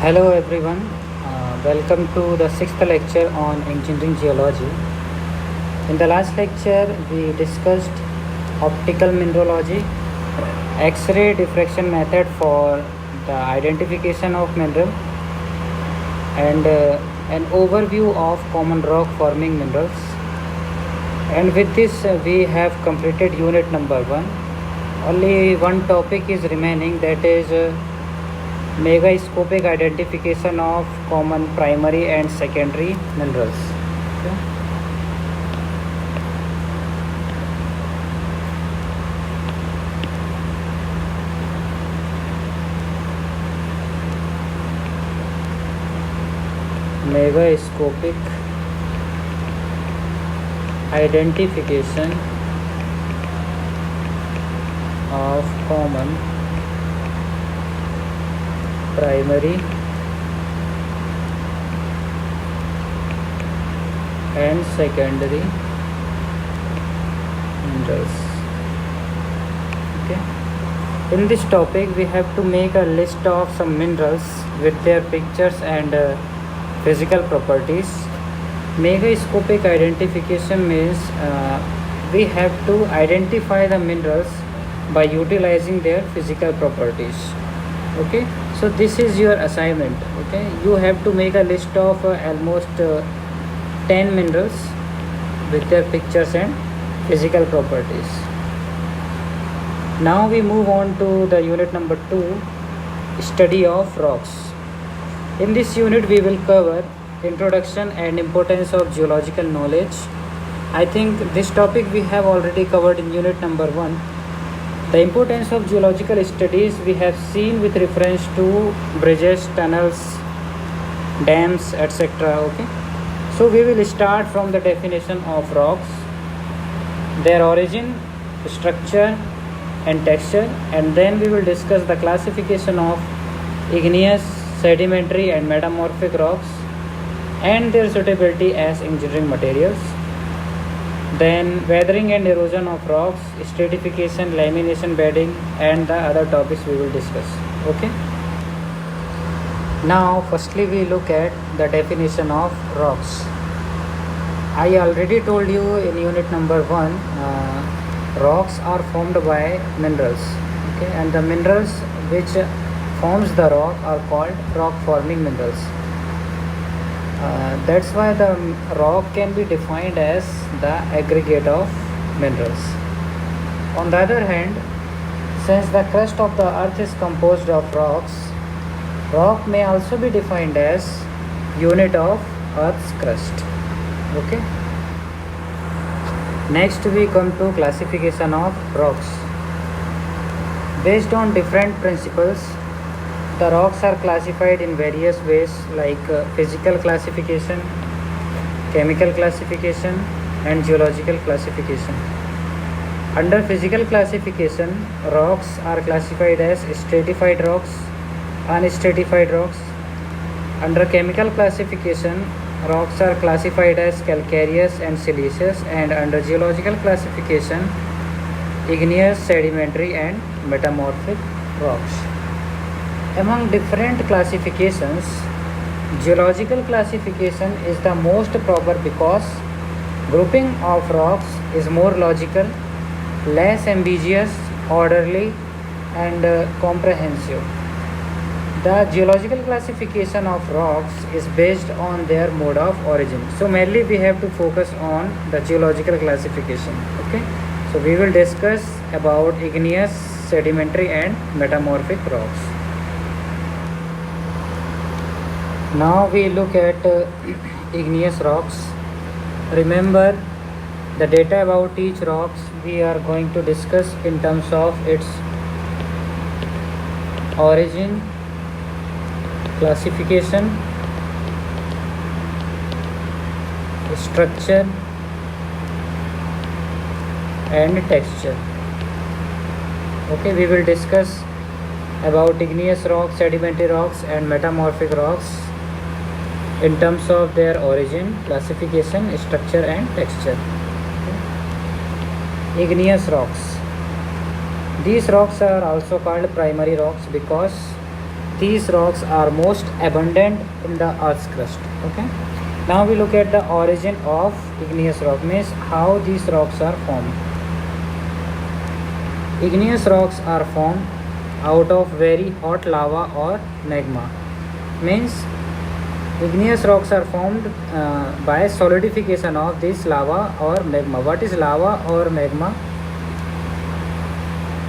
Hello everyone, welcome to the sixth lecture on engineering geology. In the last lecture, we discussed optical mineralogy, X-ray diffraction method for the identification of mineral, and an overview of common rock forming minerals. And with this, we have completed unit number 1. Only one topic is remaining, that is megascopic identification of common primary and secondary minerals. Okay. Megascopic identification of common primary and secondary minerals. Okay. In this topic, we have to make a list of some minerals with their pictures and physical properties. Megascopic identification means we have to identify the minerals by utilizing their physical properties. Okay, so this is your assignment. Okay, you have to make a list of almost 10 minerals with their pictures and physical properties. Now we move on to the unit number 2, study of rocks. In this unit we will cover introduction and importance of geological knowledge. I think this topic we have already covered in unit number 1. The importance of geological studies we have seen with reference to bridges, tunnels, dams, etc. Okay, so we will start from the definition of rocks, their origin, structure and texture, and then we will discuss the classification of igneous, sedimentary and metamorphic rocks and their suitability as engineering materials. Then weathering and erosion of rocks, stratification, lamination, bedding and the other topics we will discuss. Okay. Now firstly we look at the definition of rocks. I already told you in unit number 1, rocks are formed by minerals. Okay, and the minerals which forms the rock are called rock forming minerals. That's why the rock can be defined as the aggregate of minerals. On the other hand, since the crust of the earth is composed of rocks, rock may also be defined as unit of earth's crust. Okay. Next we come to classification of rocks. Based on different principles, the rocks are classified in various ways like physical classification, chemical classification and geological classification. Under physical classification, rocks are classified as stratified rocks, unstratified rocks. Under chemical classification, rocks are classified as calcareous and siliceous, and under geological classification, igneous, sedimentary and metamorphic rocks. Among different classifications, geological classification is the most proper because grouping of rocks is more logical, less ambiguous, orderly and comprehensive. The geological classification of rocks is based on their mode of origin. So mainly we have to focus on the geological classification. Okay, so we will discuss about igneous, sedimentary and metamorphic rocks. Now we look at igneous rocks. Remember, the data about each rocks we are going to discuss in terms of its origin, classification, structure and texture. Okay, we will discuss about igneous rocks, sedimentary rocks and metamorphic rocks in terms of their origin, classification, structure and texture. Okay. Igneous rocks. These rocks are also called primary rocks because these rocks are most abundant in the Earth's crust. Okay. Now we look at the origin of igneous rock, means how these rocks are formed. Igneous rocks are formed out of very hot lava or magma. Means igneous rocks are formed by solidification of this lava or magma. What is lava or magma?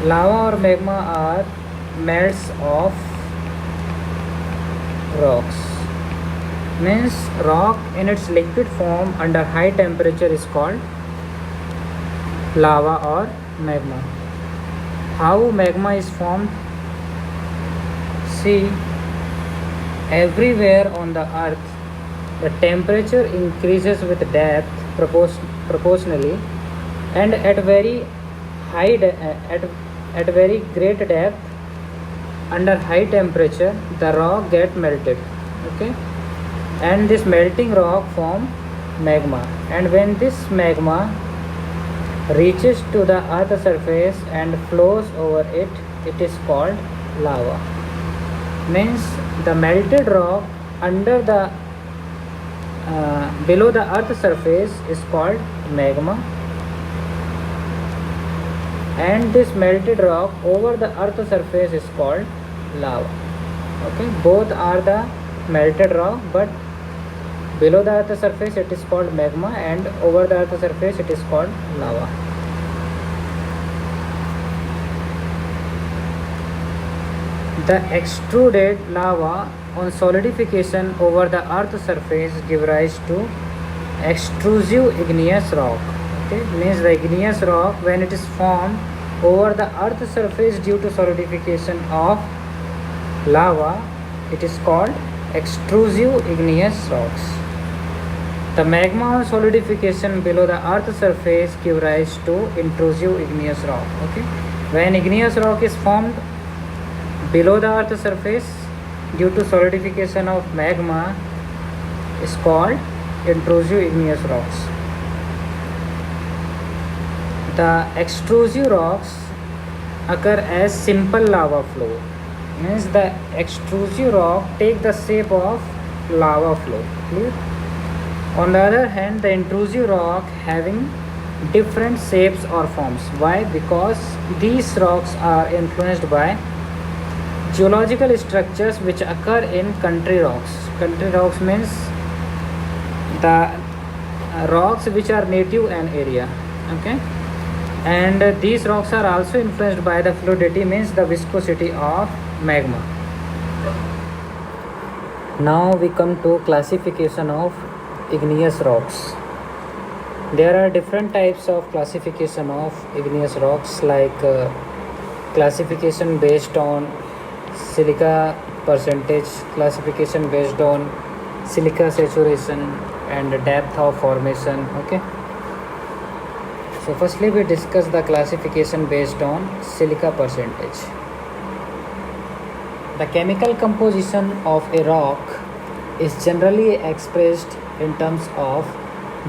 Lava or magma are melts of rocks. Means rock in its liquid form under high temperature is called lava or magma. How magma is formed? See, everywhere on the earth the temperature increases with depth proportionally, and at very at very great depth under high temperature the rock get melted. Okay, and this melting rock form magma, and when this magma reaches to the earth surface and flows over it, it is called lava. Means the melted rock under the below the earth surface is called magma, and this melted rock over the earth surface is called lava. Okay, both are the melted rock, but below the earth surface it is called magma, and over the earth surface it is called lava. The extruded lava on solidification over the earth surface give rise to extrusive igneous rock. Okay, means the igneous rock when it is formed over the earth surface due to solidification of lava, it is called extrusive igneous rocks. The magma solidification below the earth surface give rise to intrusive igneous rock. Okay, when igneous rock is formed below the earth surface due to solidification of magma is called intrusive igneous rocks. The extrusive rocks occur as simple lava flow. Means the extrusive rock take the shape of lava flow. Clear? On the other hand, the intrusive rock having different shapes or forms. Why? Because these rocks are influenced by geological structures which occur in country rocks. Country rocks means the rocks which are native an area. Okay, and these rocks are also influenced by the fluidity, means the viscosity of magma. Now we come to classification of igneous rocks. There are different types of classification of igneous rocks, like classification based on silica percentage, classification based on silica saturation and depth of formation. Okay, so firstly we discuss the classification based on silica percentage. The chemical composition of a rock is generally expressed in terms of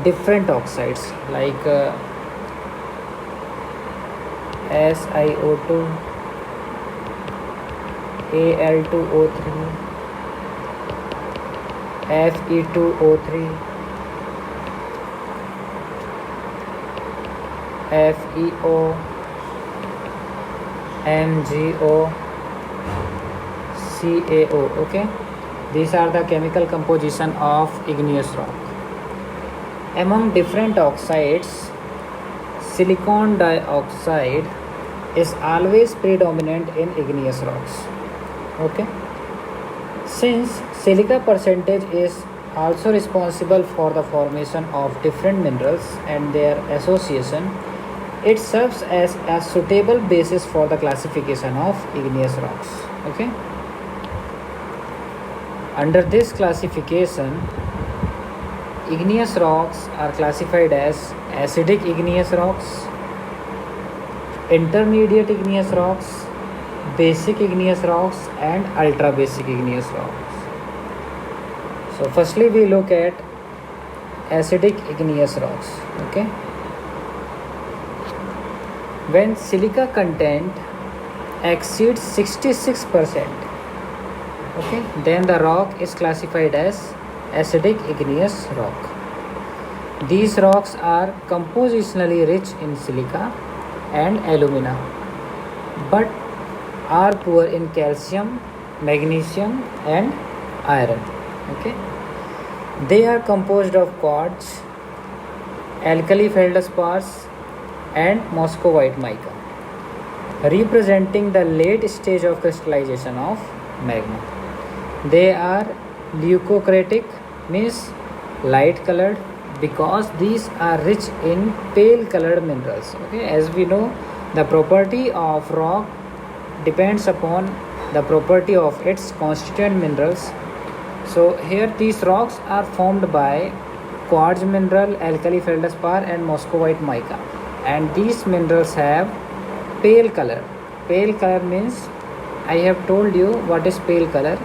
different oxides like SiO2, Al2O3, Fe2O3, FeO, MgO, CaO. Okay, these are the chemical composition of igneous rock. Among different oxides, silicon dioxide is always predominant in igneous rocks. Okay, since silica percentage is also responsible for the formation of different minerals and their association, it serves as a suitable basis for the classification of igneous rocks. Okay, under this classification, igneous rocks are classified as acidic igneous rocks, intermediate igneous rocks, basic igneous rocks, and ultra basic igneous rocks. So firstly we look at acidic igneous rocks. Okay, when silica content exceeds 66%, Okay, then the rock is classified as acidic igneous rock. These rocks are compositionally rich in silica and alumina, but are poor in calcium, magnesium, and iron. Okay, they are composed of quartz, alkali feldspars, and muscovite mica, representing the late stage of crystallization of magma. They are leucocratic, means light colored, because these are rich in pale colored minerals. Okay, as we know, the property of rock depends upon the property of its constituent minerals. So here these rocks are formed by quartz mineral, alkali feldspar, and muscovite mica, and these minerals have pale color. Pale color means, I have told you what is pale color.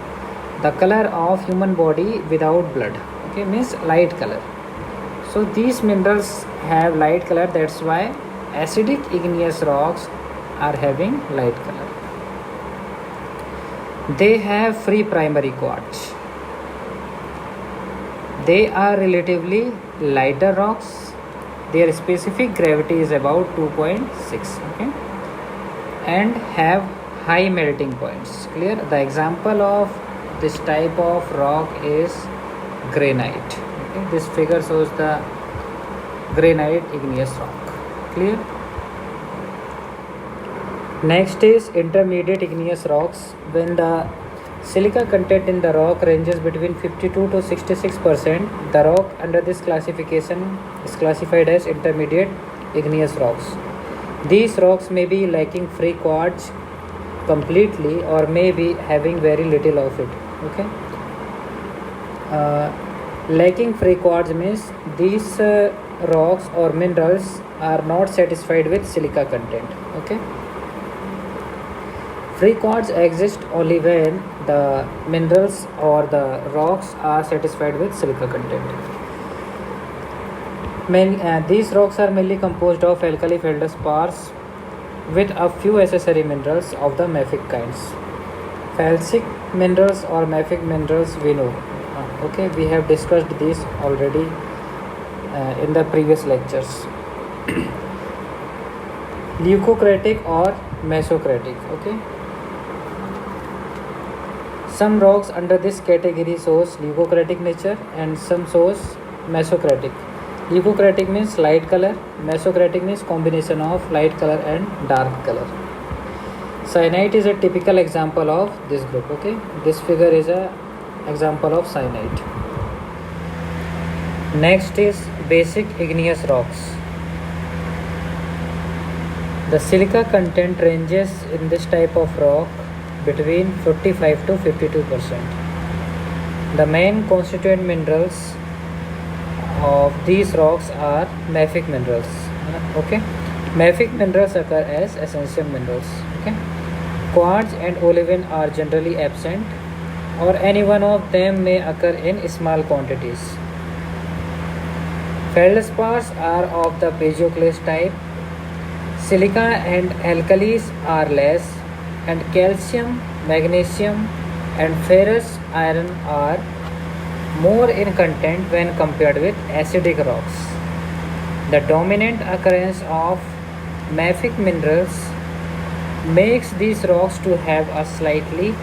The color of human body without blood. Okay, means light color. So these minerals have light color. That's why acidic igneous rocks are having light color. They have free primary quartz. They are relatively lighter rocks. Their specific gravity is about 2.6. Okay, and have high melting points. Clear? The example of this type of rock is granite. Okay, this figure shows the granite igneous rock. Clear? Next is intermediate igneous rocks. When the silica content in the rock ranges between 52 to 66%, the rock under this classification is classified as intermediate igneous rocks. These rocks may be lacking free quartz completely or may be having very little of it. Okay, lacking free quartz means these rocks or minerals are not satisfied with silica content. Okay, free quartz exists only when the minerals or the rocks are satisfied with silica content. These rocks are mainly composed of alkali feldspars with a few accessory minerals of the mafic kinds. Felsic minerals or mafic minerals we know. Okay, we have discussed this already in the previous lectures. Leucocratic or mesocratic. Okay, some rocks under this category shows leucocratic nature and some shows mesocratic. Leucocratic means light color, mesocratic means combination of light color and dark color. Cyanite is a typical example of this group. Okay, this figure is a example of cyanite. Next is basic igneous rocks. The silica content ranges in this type of rock between 45 to 52%. The main constituent minerals of these rocks are mafic minerals. Okay, mafic minerals occur as essential minerals. Okay, quartz and olivine are generally absent, or any one of them may occur in small quantities. Feldspars are of the piezoclase type. Silica and alkalis are less, and calcium, magnesium, and ferrous iron are more in content when compared with acidic rocks. The dominant occurrence of mafic minerals makes these rocks to have a slightly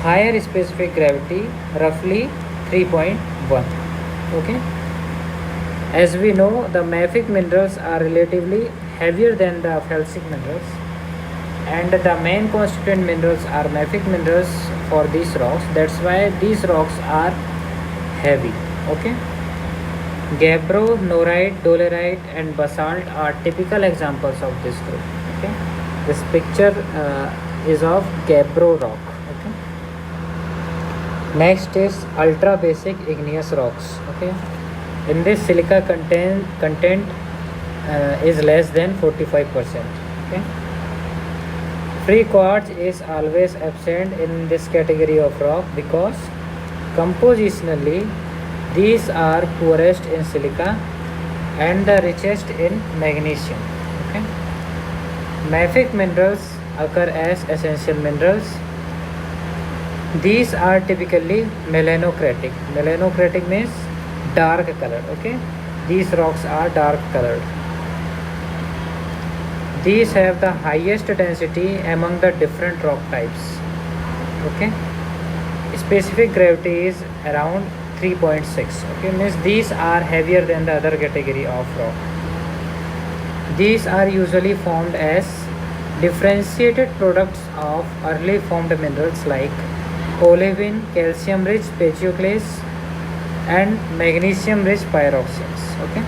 higher specific gravity, roughly 3.1. Okay, as we know, the mafic minerals are relatively heavier than the felsic minerals, and the main constituent minerals are mafic minerals for these rocks. That's why these rocks are heavy. Okay, gabbro, norite, dolerite, and basalt are typical examples of this group. Okay, this picture is of gabbro rock. Okay, next is ultra basic igneous rocks. Okay, in this silica content is less than 45%. Okay, free quartz is always absent in this category of rock because compositionally these are poorest in silica and the richest in magnesium. Okay, mafic minerals occur as essential minerals. These are typically melanocratic. Melanocratic means dark colored. Okay, these rocks are dark colored. These have the highest density among the different rock types. Okay, specific gravity is around 3.6. Okay, means these are heavier than the other category of rock. These are usually formed as differentiated products of early formed minerals like olivine, calcium rich pachyoclase, and magnesium rich pyroxenes. Okay,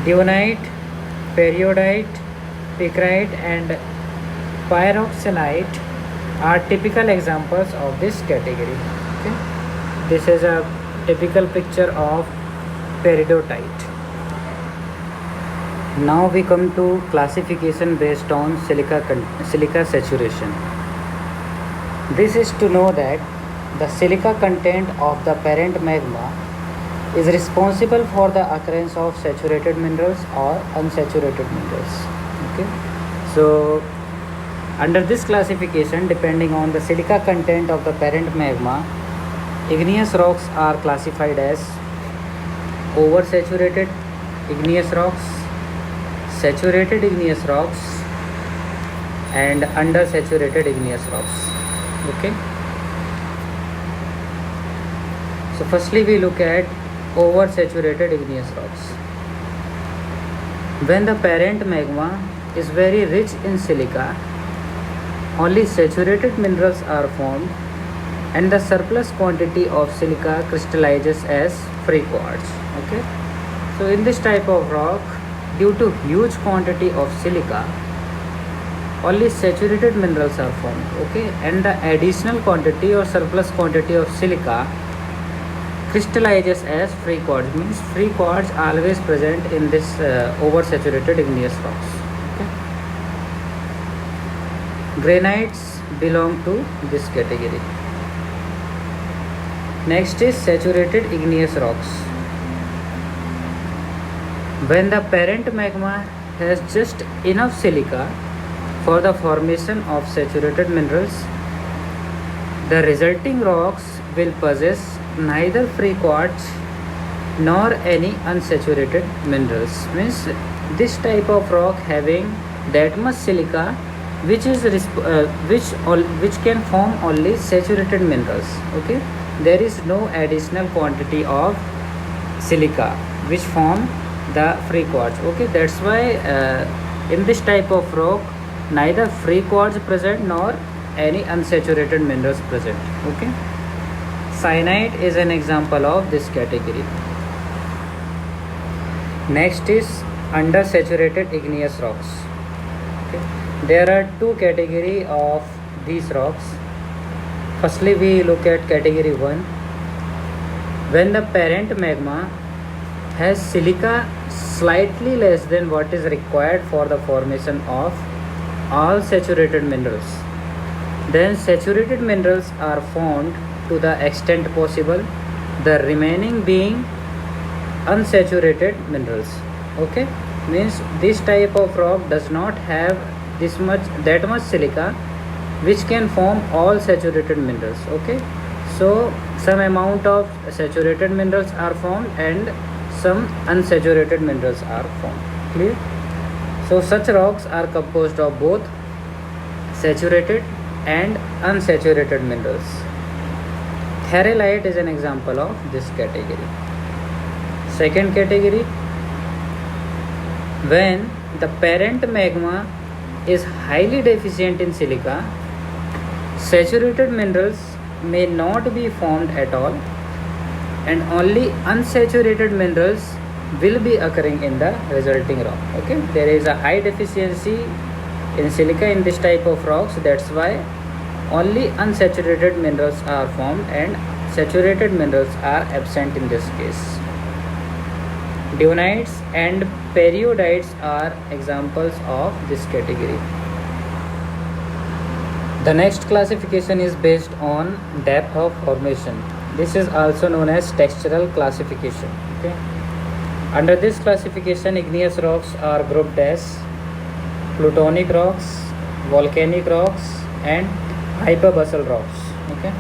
duonite, periodite, picrite, and pyroxenite are typical examples of this category. Okay, this is a typical picture of peridotite. Now we come to classification based on silica saturation. This is to know that the silica content of the parent magma is responsible for the occurrence of saturated minerals or unsaturated minerals. Okay, so under this classification, depending on the silica content of the parent magma, igneous rocks are classified as oversaturated igneous rocks, saturated igneous rocks, and undersaturated igneous rocks. Okay, so firstly we look at oversaturated igneous rocks. When the parent magma is very rich in silica, only saturated minerals are formed and the surplus quantity of silica crystallizes as free quartz. Okay, so in this type of rock, due to huge quantity of silica, only saturated minerals are formed. Okay, and the additional quantity or surplus quantity of silica crystallizes as free quartz, means free quartz always present in this oversaturated igneous rocks. Okay, granites belong to this category. Next is saturated igneous rocks. When the parent magma has just enough silica for the formation of saturated minerals, the resulting rocks will possess neither free quartz nor any unsaturated minerals. Means this type of rock having that much silica which can form only saturated minerals. Okay, there is no additional quantity of silica which form the free quartz. Okay, that's why in this type of rock neither free quartz present nor any unsaturated minerals present. Okay, cyanite is an example of this category. Next is undersaturated igneous rocks. Okay, there are two category of these rocks. Firstly we look at category 1. When the parent magma has silica slightly less than what is required for the formation of all saturated minerals, then saturated minerals are formed to the extent possible, the remaining being unsaturated minerals. Okay, means this type of rock does not have that much silica which can form all saturated minerals. Okay, so some amount of saturated minerals are formed and some unsaturated minerals are formed. Clear? So such rocks are composed of both saturated and unsaturated minerals. Therelite is an example of this category. Second category, when the parent magma is highly deficient in silica, saturated minerals may not be formed at all and only unsaturated minerals will be occurring in the resulting rock. Okay, there is a high deficiency in silica in this type of rocks, that's why only unsaturated minerals are formed and saturated minerals are absent in this case. Duonites and periodites are examples of this category. The next classification is based on depth of formation. This is also known as textural classification. Okay, under this classification, igneous rocks are grouped as plutonic rocks, volcanic rocks, and hyperbasal rocks. Okay,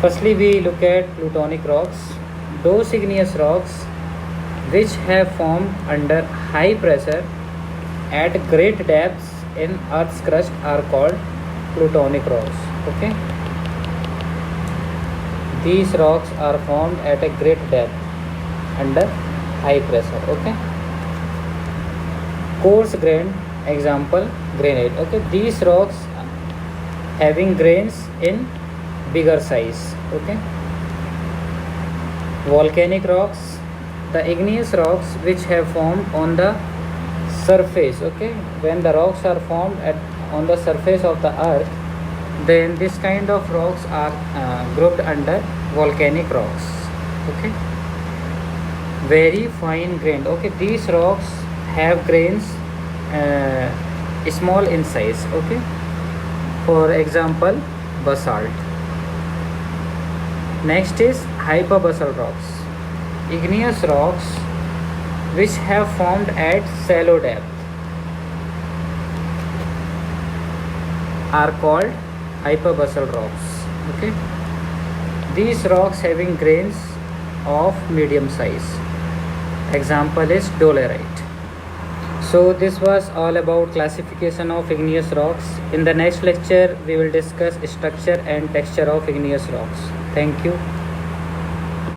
Firstly, we look at plutonic rocks. Those igneous rocks which have formed under high pressure at great depths in Earth's crust are called plutonic rocks. Okay, these rocks are formed at a great depth under high pressure. Okay, coarse grained, example granite. Okay, these rocks having grains in bigger size. Okay, volcanic rocks, the igneous rocks which have formed on the surface. Okay, when the rocks are formed on the surface of the earth, then this kind of rocks are grouped under volcanic rocks. Okay, very fine grained. Okay, these rocks have grains small in size. Okay, for example basalt. Next is hyperbasalt rocks, igneous rocks which have formed at shallow depth are called hyperbasalt rocks. Okay, these rocks having grains of medium size, example is dolerite. So this was all about classification of igneous rocks. In the next lecture we will discuss structure and texture of igneous rocks. Thank you.